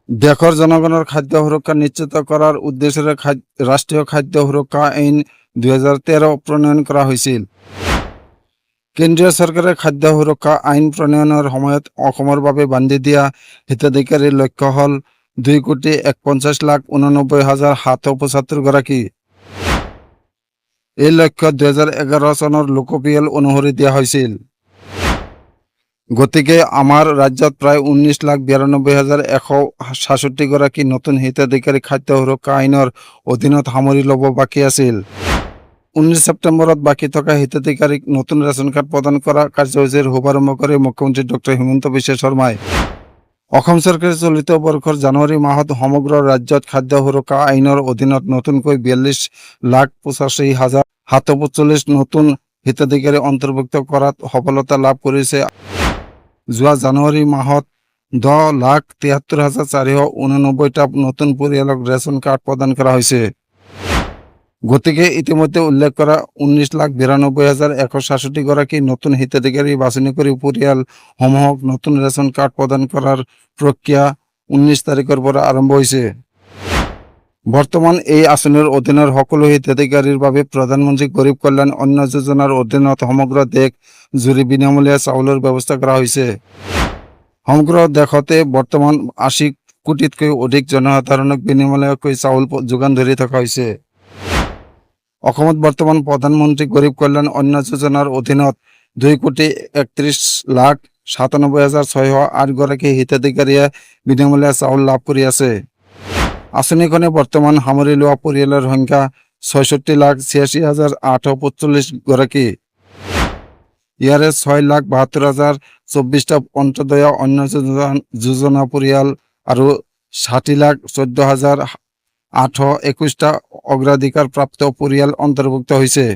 দেশৰ জনগণৰ খাদ্য সুৰক্ষা নিশ্চিত কৰাৰ উদ্দেশ্যৰে ৰাষ্ট্ৰীয় খাদ্য সুৰক্ষা আইন 2013 প্ৰণয়ন কৰা হৈছিল। কেন্দ্ৰীয় চৰকাৰে খাদ্য সুৰক্ষা আইন প্ৰণয়নৰ সময়ত অসমৰ বাবে বান্ধি দিয়া হিতাধিকাৰীৰ লক্ষ্য হ'ল 2,51,89,775 গৰাকী। এই লক্ষ্য 2011 চনৰ লোকপিয়ল অনুসৰি দিয়া হৈছিল। গতিকে আমাৰ ৰাজ্যত প্ৰায় 19,92,166 গৰাকী নতুন হিতাধিকাৰী খাদ্য সুৰক্ষা আইনৰ অধীনত সামৰি ল'ব বাকী আছিল। 19 ছেপ্টেম্বৰত বাকী থকা হিতাধিকাৰীক নতুন ৰেচন কাৰ্ড প্ৰদান কৰা কাৰ্যসূচীৰ শুভাৰম্ভ কৰে মুখ্যমন্ত্ৰী ডক্টৰ হিমন্ত বিশ্ব শৰ্মাই। অসম চৰকাৰে চলিত বৰ্ষৰ জানুৱাৰী মাহত সমগ্ৰ ৰাজ্যত খাদ্য সুৰক্ষা আইনৰ অধীনত নতুনকৈ 42,85,745 নতুন হিতাধিকাৰী অন্তৰ্ভুক্ত কৰাত সফলতা লাভ কৰিছে। যোৱা জানুৱাৰী মাহত 10,73,489টা নতুন পৰিয়ালক ৰেচন কাৰ্ড প্ৰদান কৰা হৈছে। গতিকে ইতিমধ্যে উল্লেখ কৰা 19,92,166 গৰাকী নতুন হিতাধিকাৰী বাছনি কৰি পৰিয়ালসমূহক নতুন ৰেচন কাৰ্ড প্ৰদান কৰাৰ প্ৰক্ৰিয়া 19 তাৰিখৰ পৰা আৰম্ভ হৈছে। বৰ্তমান এই আঁচনিৰ অধীনৰ সকলো হিতাধিকাৰীৰ বাবে প্ৰধানমন্ত্ৰী গৰীব কল্যাণ অন্ন যোজনাৰ অধীনত সমগ্ৰ দেশ জুৰি বিনামূলীয়া চাউলৰ ব্যৱস্থা কৰা হৈছে। সমগ্ৰ দেশতে বৰ্তমান 80 কোটিতকৈ অধিক জনসাধাৰণক বিনামূলীয়াকৈ চাউল যোগান ধৰি থকা হৈছে। অসমত বৰ্তমান প্ৰধানমন্ত্ৰী গৰীব কল্যাণ অন্ন যোজনাৰ অধীনত 2,31,97,608 গৰাকী হিতাধিকাৰীয়ে বিনামূলীয়া চাউল লাভ কৰি আছে। আঁচনিখনে বৰ্তমান সামৰি লোৱা পৰিয়ালৰ সংখ্যা 66,86,845 গৰাকী। ইয়াৰে 6,72,024টা অন্তদয়া অন্ন যোজনা পৰিয়াল আৰু 60,14,821টা অগ্ৰাধিকাৰ প্ৰাপ্ত পৰিয়াল অন্তৰ্ভুক্ত হৈছে।